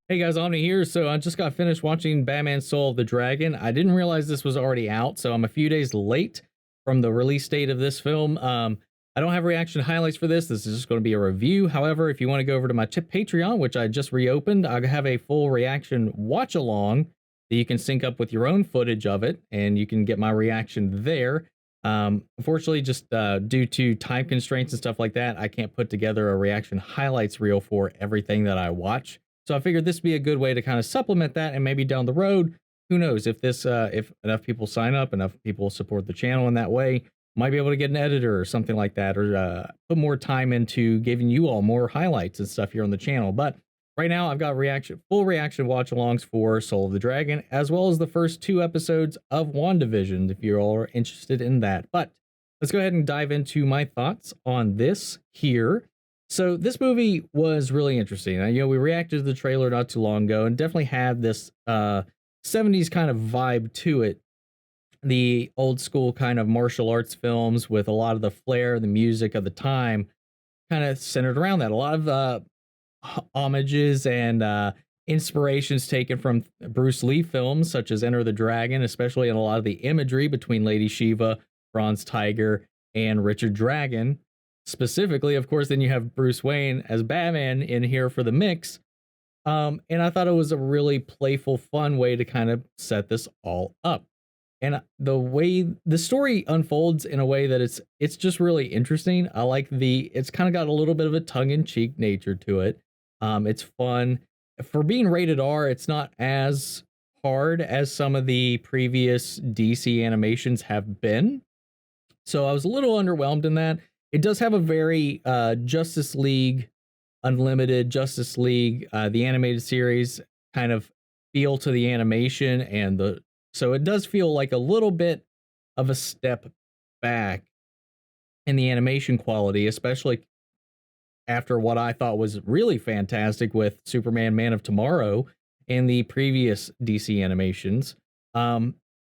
Hey guys, Omni here. So I just got finished watching Batman Soul of the Dragon. I didn't realize this was already out, so I'm a few days late from the release date of this film. I don't have reaction highlights for this. This is just going to be a review. However, if you want to go over to my Patreon, which I just reopened, I have a full reaction watch along that you can sync up with your own footage of it, and you can get my reaction there. Unfortunately, just due to time constraints and stuff like that, I can't put together a reaction highlights reel for everything that I watch. So I figured this would be a good way to kind of supplement that, and maybe down the road, who knows if if enough people sign up, enough people support the channel in that way, might be able to get an editor or something like that, or put more time into giving you all more highlights and stuff here on the channel. But right now, I've got full reaction watch-alongs for Soul of the Dragon, as well as the first 2 episodes of WandaVision, if you're all interested in that. But let's go ahead and dive into my thoughts on this here. So this movie was really interesting. We reacted to the trailer not too long ago, and definitely had this 70s kind of vibe to it. The old school kind of martial arts films with a lot of the flair, the music of the time, kind of centered around that. A lot of homages and inspirations taken from Bruce Lee films, such as Enter the Dragon, especially in a lot of the imagery between Lady Shiva, Bronze Tiger, and Richard Dragon. Specifically, of course, then you have Bruce Wayne as Batman in here for the mix. And I thought it was a really playful, fun way to kind of set this all up. And the way the story unfolds in a way that it's just really interesting. I like it's kind of got a little bit of a tongue-in-cheek nature to it. It's fun. For being rated R, it's not as hard as some of the previous DC animations have been. So I was a little underwhelmed in that. It does have a very Justice League Unlimited, Justice League, the animated series kind of feel to the animation, and so it does feel like a little bit of a step back in the animation quality, especially after what I thought was really fantastic with Superman Man of Tomorrow and the previous DC animations.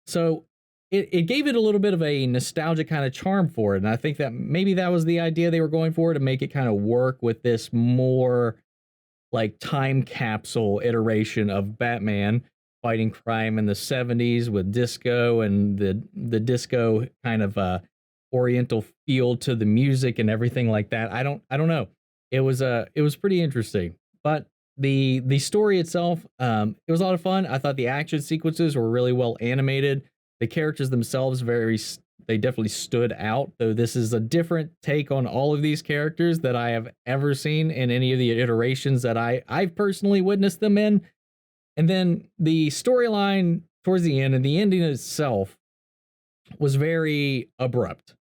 So it gave it a little bit of a nostalgic kind of charm for it. And I think that maybe that was the idea they were going for, to make it kind of work with this more like time capsule iteration of Batman fighting crime in the 70s with disco and the disco kind of oriental feel to the music and everything like that. I don't know. It was pretty interesting. But the story itself, it was a lot of fun. I thought the action sequences were really well animated. The characters themselves they definitely stood out, though this is a different take on all of these characters that I have ever seen in any of the iterations that I've personally witnessed them in. And then the storyline towards the end and the ending itself was very abrupt,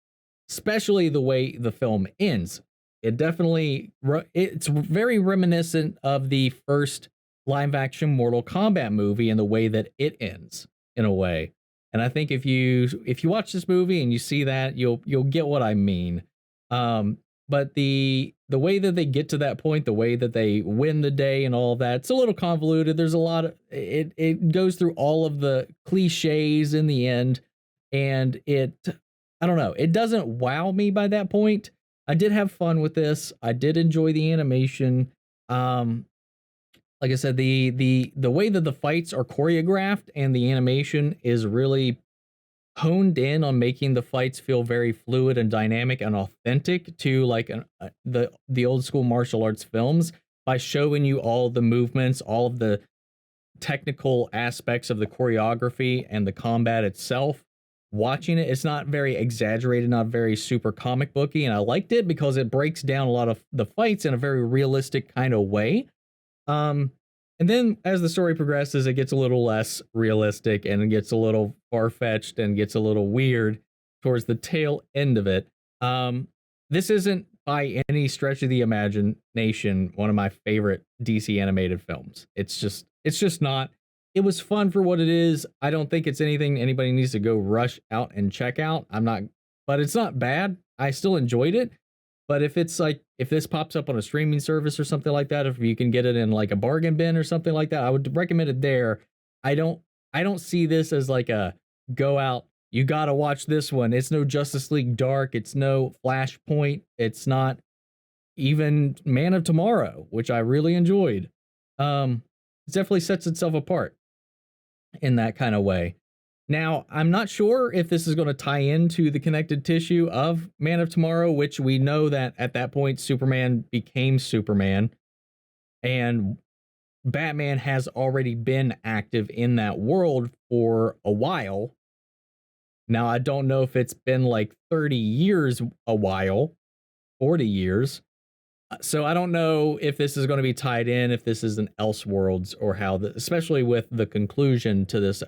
especially the way the film ends. It's very reminiscent of the first live action Mortal Kombat movie in the way that it ends, in a way. And I think if you watch this movie and you see that, you'll get what I mean. But the way that they get to that point, the way that they win the day and all of that, it's a little convoluted. There's a lot of it goes through all of the cliches in the end, and I don't know, it doesn't wow me by that point. I did have fun with this. I did enjoy the animation. Like I said, the way that the fights are choreographed and the animation is really honed in on making the fights feel very fluid and dynamic and authentic to like the old school martial arts films, by showing you all the movements, all of the technical aspects of the choreography and the combat itself. Watching it's not very exaggerated, not very super comic booky, and I liked it because it breaks down a lot of the fights in a very realistic kind of way. And then as the story progresses, it gets a little less realistic and it gets a little far-fetched and gets a little weird towards the tail end of it. This isn't by any stretch of the imagination one of my favorite DC animated films. It's just not. It was fun for what it is. I don't think it's anything anybody needs to go rush out and check out. But it's not bad. I still enjoyed it. But if this pops up on a streaming service or something like that, if you can get it in like a bargain bin or something like that, I would recommend it there. I don't see this as like a go out, you got to watch this one. It's no Justice League Dark, it's no Flashpoint, it's not even Man of Tomorrow, which I really enjoyed. definitely sets itself apart in that kind of way. Now, I'm not sure if this is going to tie into the connected tissue of Man of Tomorrow, which we know that at that point Superman became Superman, and Batman has already been active in that world for a while. Now, I don't know if it's been like 30 years, a while, 40 years. So I don't know if this is going to be tied in, if this is an Elseworlds, or how, especially with the conclusion to this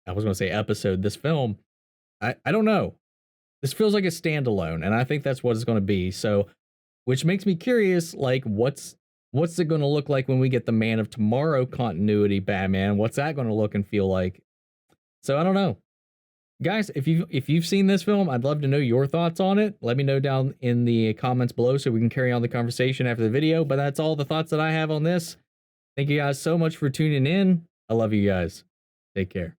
I was going to say episode, this film. I don't know. This feels like a standalone, and I think that's what it's going to be. So, which makes me curious, like what's it going to look like when we get the Man of Tomorrow continuity Batman? What's that going to look and feel like? So I don't know. Guys, if you've seen this film, I'd love to know your thoughts on it. Let me know down in the comments below so we can carry on the conversation after the video. But that's all the thoughts that I have on this. Thank you guys so much for tuning in. I love you guys. Take care.